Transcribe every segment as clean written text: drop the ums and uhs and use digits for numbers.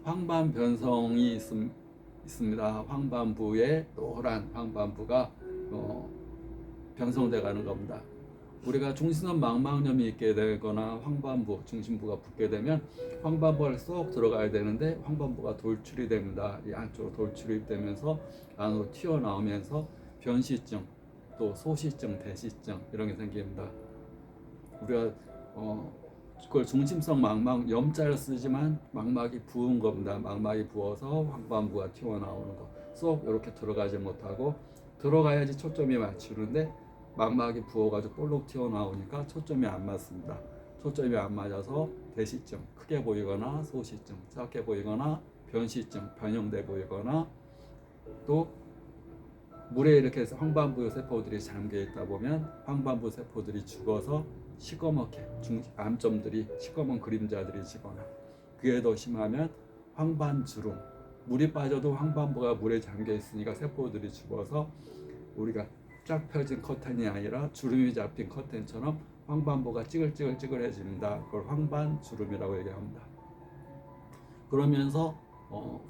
황반 변성이 있습니다. 황반부에 노란 황반부가 변성돼 가는 겁니다. 우리가 중심선 망막염이 있게 되거나 황반부, 중심부가 붓게 되면 황반부가 쏙 들어가야 되는데 황반부가 돌출이 됩니다. 이 안쪽으로 돌출이 되면서 안으로 튀어나오면서 변시증, 또 소시증, 대시증 이런 게 생깁니다. 우리가 그걸 중심성 망막 염자를 쓰지만 망막이 부은 겁니다. 망막이 부어서 황반부가 튀어나오는 거. 쏙 이렇게 들어가지 못하고 들어가야지 초점이 맞추는데 망막이 부어가지고 볼록 튀어나오니까 초점이 안 맞습니다. 초점이 안 맞아서 대시증, 크게 보이거나 소시증, 작게 보이거나 변시증, 변형돼 보이거나 또 물에 이렇게 해서 황반부 세포들이 잠겨 있다 보면 황반부 세포들이 죽어서 시꺼멓게 암점들이 시꺼먼 그림자들이 지거나 그게 더 심하면 황반주름, 물이 빠져도 황반부가 물에 잠겨 있으니까 세포들이 죽어서 우리가 쫙 펴진 커튼이 아니라 주름이 잡힌 커튼처럼 황반부가 찌글찌글해집니다. 그걸 황반주름이라고 얘기합니다. 그러면서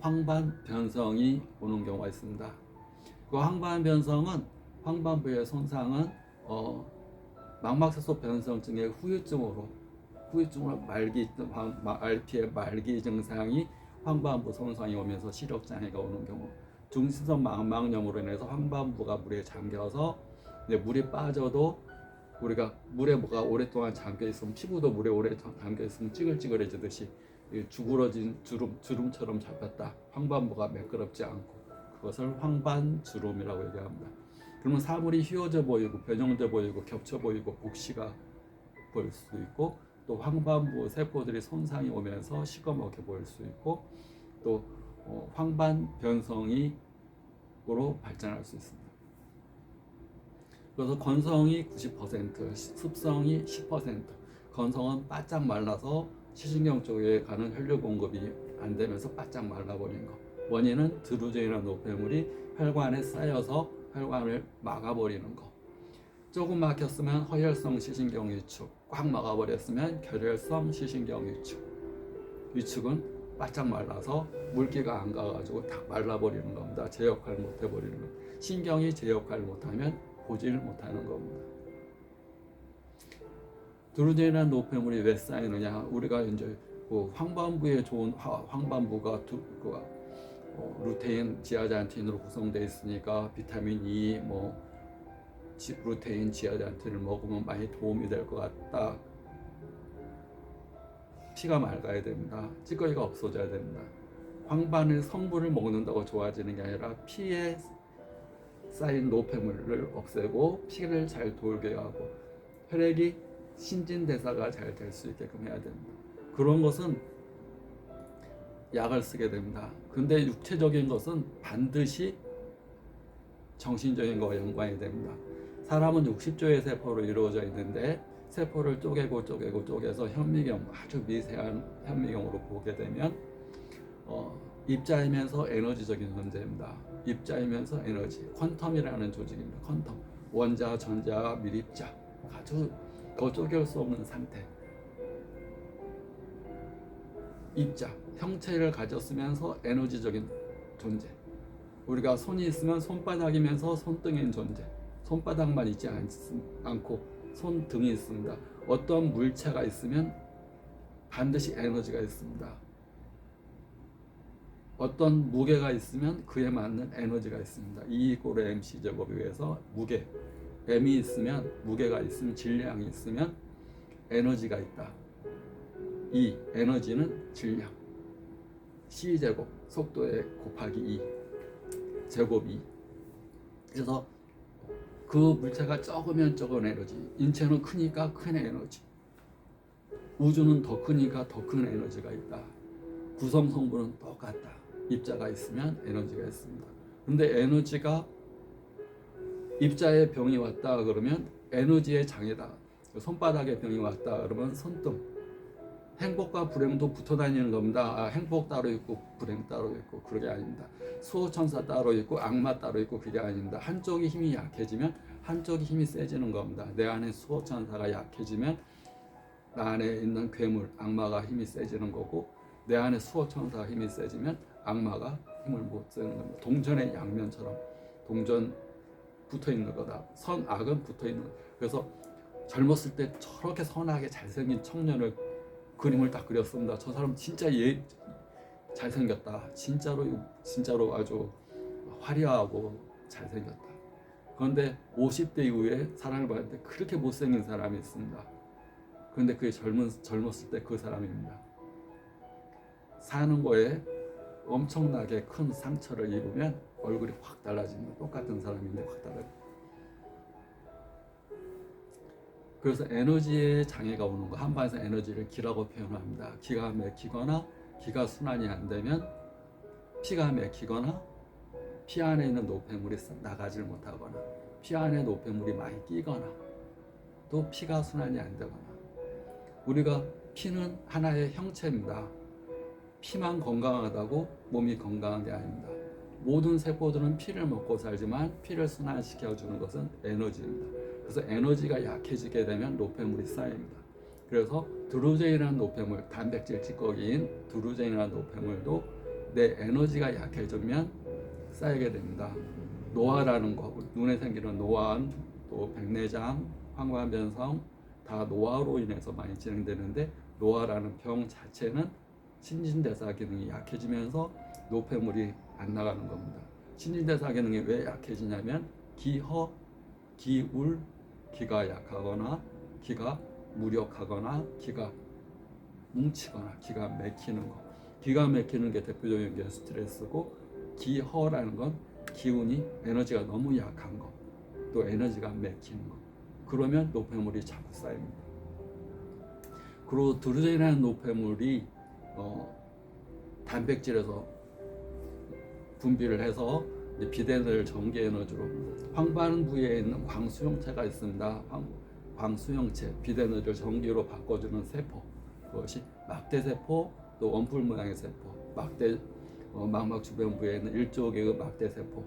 황반 변성이 오는 경우가 있습니다. 그 황반 변성은 황반부의 손상은 망막세포 변성증의 후유증으로 RP의 말기 증상이 황반부 손상이 오면서 시력 장애가 오는 경우, 중심성 망막염으로 인해서 황반부가 물에 잠겨서 물이 빠져도 우리가 물에 뭐가 오랫동안 잠겨 있으면 피부도 물에 오래 잠겨 있으면 찌글찌글해지듯이 주그러진 주름처럼 잡혔다. 황반부가 매끄럽지 않고 그것을 황반주름이라고 얘기합니다. 그러면 사물이 휘어져 보이고 변형돼 보이고 겹쳐 보이고 복시가 보일 수 있고 또 황반부 세포들이 손상이 오면서 시꺼멓게 보일 수 있고 또 황반 변성으로 발전할 수 있습니다. 그래서 건성이 90%, 습성이 10%. 건성은 바짝 말라서 시신경 쪽에 가는 혈류 공급이 안 되면서 바짝 말라버린 거. 원인은 드루젠이라는 노폐물이 혈관에 쌓여서 혈관을 막아버리는 거. 조금 막혔으면 허혈성 시신경 위축, 꽉 막아버렸으면 결혈성 시신경 위축은 바짝 말라서 물기가 안 가가지고 딱 말라버리는 겁니다. 제 역할을 못 해버리는 거. 신경이 제 역할을 못하면 보지를 못하는 겁니다. 드루젠이라는 노폐물이 왜 쌓이느냐? 우리가 이제 황반부에 좋은 황반부가 루테인, 지아잔틴으로 구성되어 있으니까 비타민 E, 루테인, 지아잔틴을 먹으면 많이 도움이 될 것 같다. 피가 맑아야 됩니다. 찌꺼기가 없어져야 됩니다. 황반의 성분을 먹는다고 좋아지는 게 아니라 피에 쌓인 노폐물을 없애고 피를 잘 돌게 하고 혈액이 신진대사가 잘 될 수 있게끔 해야 됩니다. 그런 것은 약을 쓰게 됩니다. 근데 육체적인 것은 반드시 정신적인 것과 연관이 됩니다. 사람은 60조의 세포로 이루어져 있는데 세포를 쪼개서 현미경, 아주 미세한 현미경으로 보게 되면 입자이면서 에너지적인 존재입니다. 입자이면서 에너지, 퀀텀이라는 조직입니다. 퀀텀, 원자, 전자, 밀입자, 아주 쪼갤 수 없는 상태. 입자, 형체를 가졌으면서 에너지적인 존재. 우리가 손이 있으면 손바닥이면서 손등인 존재. 손바닥만 있지 않고 손등이 있습니다. 어떤 물체가 있으면 반드시 에너지가 있습니다. 어떤 무게가 있으면 그에 맞는 에너지가 있습니다. E = MC 제곱에 의해서 무게, M이 있으면 무게가 있으면 질량이 있으면 에너지가 있다. E, 에너지는 질량. C 제곱, 속도에 곱하기 E, 제곱 E. 그래서 그 물체가 적으면 적은 에너지, 인체는 크니까 큰 에너지, 우주는 더 크니까 더 큰 에너지가 있다. 구성 성분은 똑같다. 입자가 있으면 에너지가 있습니다. 근데 에너지가 입자에 병이 왔다 그러면 에너지의 장애다. 손바닥에 병이 왔다 그러면 손등. 행복과 불행도 붙어 다니는 겁니다. 행복 따로 있고 불행 따로 있고 그게 아닙니다. 수호천사 따로 있고 악마 따로 있고 그게 아닙니다. 한쪽이 힘이 약해지면 한쪽이 힘이 세지는 겁니다. 내 안에 수호천사가 약해지면 나 안에 있는 괴물, 악마가 힘이 세지는 거고 내 안에 수호 천사 힘이 세지면 악마가 힘을 못 쓰는 겁니다. 동전의 양면처럼 동전 붙어 있는 거다. 선 악은 붙어 있는 거다. 그래서 젊었을 때 저렇게 선하게 잘생긴 청년을 그림을 딱 그렸습니다. 저 사람 진짜 잘생겼다. 진짜로 아주 화려하고 잘생겼다. 그런데 50대 이후에 사랑을 받을 때 그렇게 못생긴 사람이 있습니다. 그런데 그게 젊었을 때 그 사람입니다. 사는 거에 엄청나게 큰 상처를 입으면 얼굴이 확 달라집니다. 똑같은 사람인데 확 달라집니다. 그래서 에너지에 장애가 오는 거, 한반에서 에너지를 기라고 표현합니다. 기가 막히거나 기가 순환이 안 되면 피가 막히거나 피 안에 있는 노폐물이 나가질 못하거나 피 안에 노폐물이 많이 끼거나 또 피가 순환이 안 되거나. 우리가 피는 하나의 형체입니다. 피만 건강하다고 몸이 건강한 게 아닙니다. 모든 세포들은 피를 먹고 살지만 피를 순환시켜주는 것은 에너지입니다. 그래서 에너지가 약해지게 되면 노폐물이 쌓입니다. 그래서 드루젠이라는 노폐물, 단백질 찌꺼기인 드루젠이라는 노폐물도 내 에너지가 약해지면 쌓이게 됩니다. 노화라는 거, 눈에 생기는 노안, 또 백내장, 황반변성 다 노화로 인해서 많이 진행되는데, 노화라는 병 자체는 신진대사 기능이 약해지면서 노폐물이 안 나가는 겁니다. 신진대사 기능이 왜 약해지냐면 기허, 기울, 기가 약하거나 기가 무력하거나 기가 뭉치거나 기가 막히는 거. 기가 막히는 게 대표적인 게 스트레스고, 기허라는 건 기운이 에너지가 너무 약한 거, 또 에너지가 막히는 거. 그러면 노폐물이 자꾸 쌓입니다. 그리고 드루젠이라는 노폐물이 단백질에서 분비를 해서 비대를 전기 에너지로 황반 부위에 있는 광수형체가 있습니다. 광수형체, 비대너지를 전기로 바꿔주는 세포, 그것이 막대세포, 또 원뿔 모양의 세포, 망막 주변 부위에 있는 1조 개의 막대세포,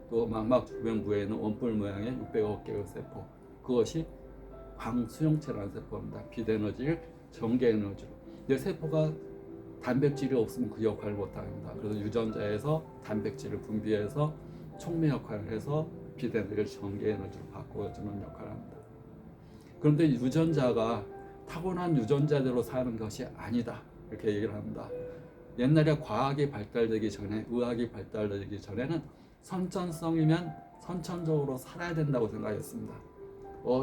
또 망막 주변 부위에 있는 원뿔 모양의 600억 개의 세포, 그것이 광수형체라는 세포입니다. 비대너지를 전기 에너지로. 근데 세포가 단백질이 없으면 그 역할을 못합니다. 그래서 유전자에서 단백질을 분비해서 촉매 역할을 해서 비대너지를 전기 에너지로 바꿔주는 역할을 합니다. 그런데 유전자가 타고난 유전자대로 사는 것이 아니다, 이렇게 얘기를 합니다. 옛날에 과학이 발달되기 전에, 의학이 발달되기 전에는 선천성이면 선천적으로 살아야 된다고 생각했습니다.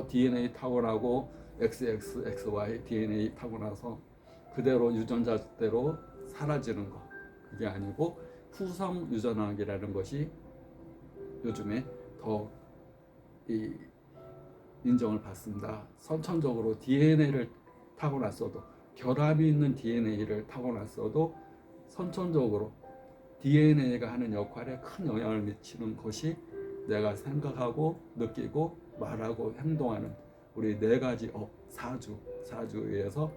DNA 타고나고 XXXY DNA 타고나서 그대로 유전자대로 사라지는 거, 그게 아니고 후성 유전학이라는 것이 요즘에 더 인정을 받습니다. 선천적으로 DNA를 타고났어도, 결함이 있는 DNA를 타고났어도 선천적으로 DNA가 하는 역할에 큰 영향을 미치는 것이 내가 생각하고 느끼고 말하고 행동하는 우리 네 가지 사주에서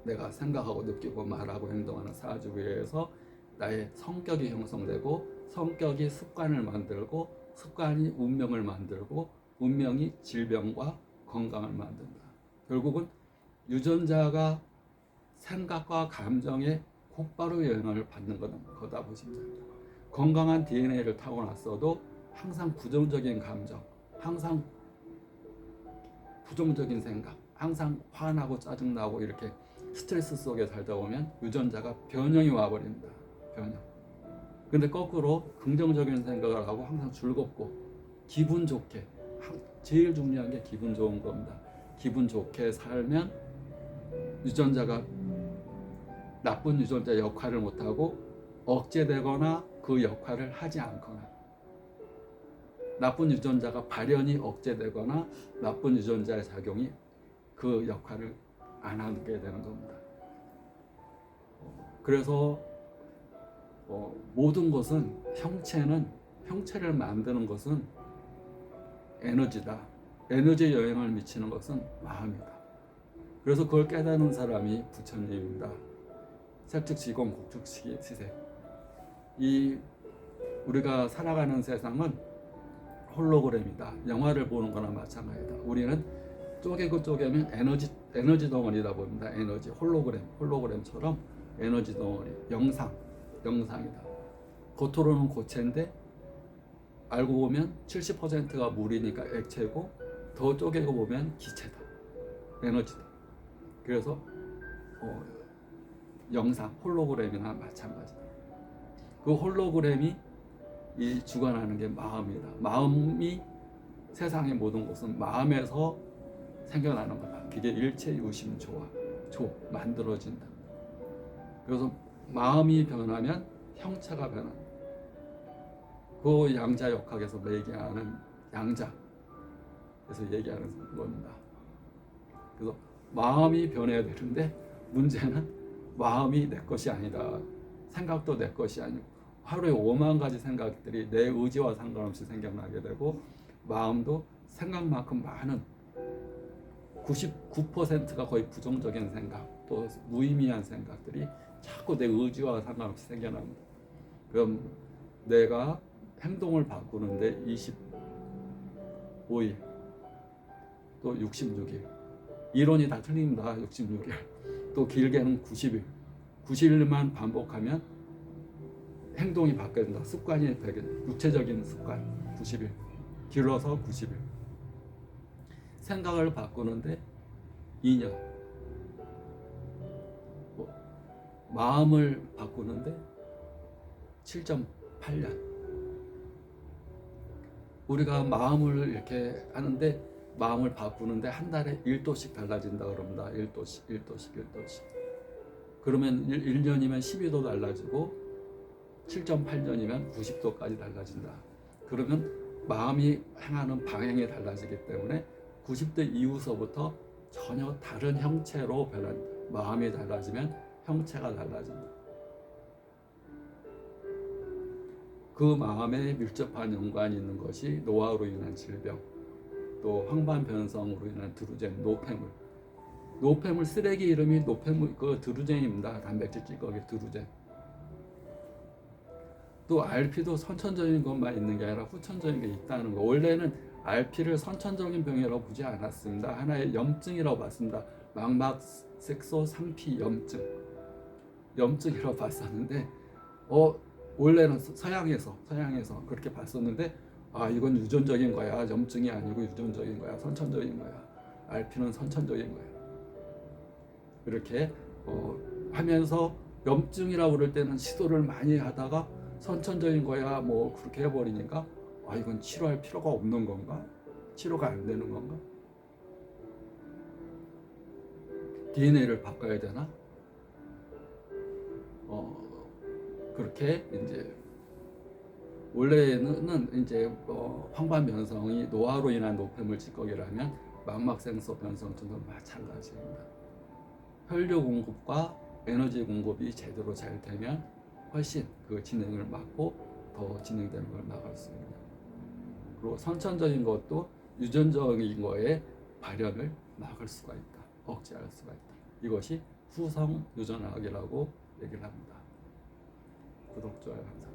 내가 생각하고 느끼고 말하고 행동하는 사주에서 나의 성격이 형성되고, 성격이 습관을 만들고, 습관이 운명을 만들고, 운명이 질병과 건강을 만든다. 결국은 유전자가 생각과 감정에 곧바로 영향을 받는 거다 보시면 됩니다. 건강한 DNA를 타고났어도 항상 부정적인 감정, 항상 부정적인 생각, 항상 화나고 짜증나고 이렇게 스트레스 속에 살다 보면 유전자가 변형이 와버립니다. 변형. 근데 거꾸로 긍정적인 생각을 하고 항상 즐겁고 기분 좋게, 제일 중요한 게 기분 좋은 겁니다. 기분 좋게 살면 유전자가 나쁜 유전자 역할을 못하고 억제되거나 그 역할을 하지 않거나, 나쁜 유전자가 발현이 억제되거나 나쁜 유전자의 작용이 그 역할을 안 하게 되는 겁니다. 그래서 모든 것은 형체를 만드는 것은 에너지다. 에너지에 영향을 미치는 것은 마음이다. 그래서 그걸 깨닫는 사람이 부처님입니다. 색즉시공 곡즉시색. 이 우리가 살아가는 세상은 홀로그램이다. 영화를 보는 거나 마찬가지다. 우리는 쪼개고 쪼개면 에너지 덩어리다 봅니다. 에너지 홀로그램처럼 에너지 덩어리, 영상이다. 겉으로는 고체인데 알고 보면 70%가 물이니까 액체고, 더 쪼개고 보면 기체다, 에너지다. 그래서 영상, 홀로그램이나 마찬가지다. 그 홀로그램이 이 주관하는 게 마음이다. 마음이, 세상의 모든 것은 마음에서 생겨나는 거다. 그게 일체 유심 조 만들어진다. 그래서 마음이 변하면 형체가 변한다. 그 양자역학에서 얘기하는 양자에서 얘기하는 겁니다. 그래서 마음이 변해야 되는데 문제는 마음이 내 것이 아니다. 생각도 내 것이 아니고 하루에 5만 가지 생각들이 내 의지와 상관없이 생겨나게 되고, 마음도 생각만큼 많은 99%가 거의 부정적인 생각, 또 무의미한 생각들이 자꾸 내 의지와 상관없이 생겨납니다. 그럼 내가 행동을 바꾸는데 25일, 또 66일, 이론이 다 틀립니다. 66일, 또 길게는 90일, 90일만 반복하면 행동이 바뀌어진다. 습관이 되게, 구체적인 습관 90일, 길어서 90일. 생각을 바꾸는데 2년, 마음을 바꾸는데 7.8년. 우리가 마음을 이렇게 하는데, 마음을 바꾸는데 한 달에 1도씩 달라진다 그럽니다. 1도씩. 그러면 1년이면 12도 달라지고 7.8년이면 90도까지 달라진다. 그러면 마음이 행하는 방향이 달라지기 때문에 90도 이후서부터 전혀 다른 형체로 변한, 마음이 달라지면 형체가 달라진다. 그 마음에 밀접한 연관이 있는 것이 노화로 인한 질병, 또 황반 변성으로 인한 드루젠, 노폐물 쓰레기 이름이 노폐물, 그 드루젠입니다. 단백질 찌꺼기 드루젠. 또 RP도 선천적인 것만 있는 게 아니라 후천적인 게 있다는 거. 원래는 RP를 선천적인 병이라고 보지 않았습니다. 하나의 염증이라고 봤습니다. 망막색소 상피 염증이라고 봤었는데, 원래는 서양에서 그렇게 봤었는데, 이건 유전적인 거야, 염증이 아니고 유전적인 거야, 선천적인 거야, RP는 선천적인 거야, 이렇게 하면서 염증이라고 그럴 때는 시도를 많이 하다가 선천적인 거야 뭐 그렇게 해버리니까, 이건 치료할 필요가 없는 건가? 치료가 안 되는 건가? DNA를 바꿔야 되나? 그렇게 이제 원래는 이제 황반 변성이 노화로 인한 노폐물 찌꺼기라면 망막생소 변성도 마찬가지입니다. 혈류 공급과 에너지 공급이 제대로 잘 되면 훨씬 그 진행을 막고 더 진행되는 걸 막을 수 있는. 그리고 선천적인 것도 유전적인 거에 발현을 막을 수가 있다. 억제할 수가 있다. 이것이 후성 유전학이라고 얘기를 합니다. 구독, 좋아요 감사합니다.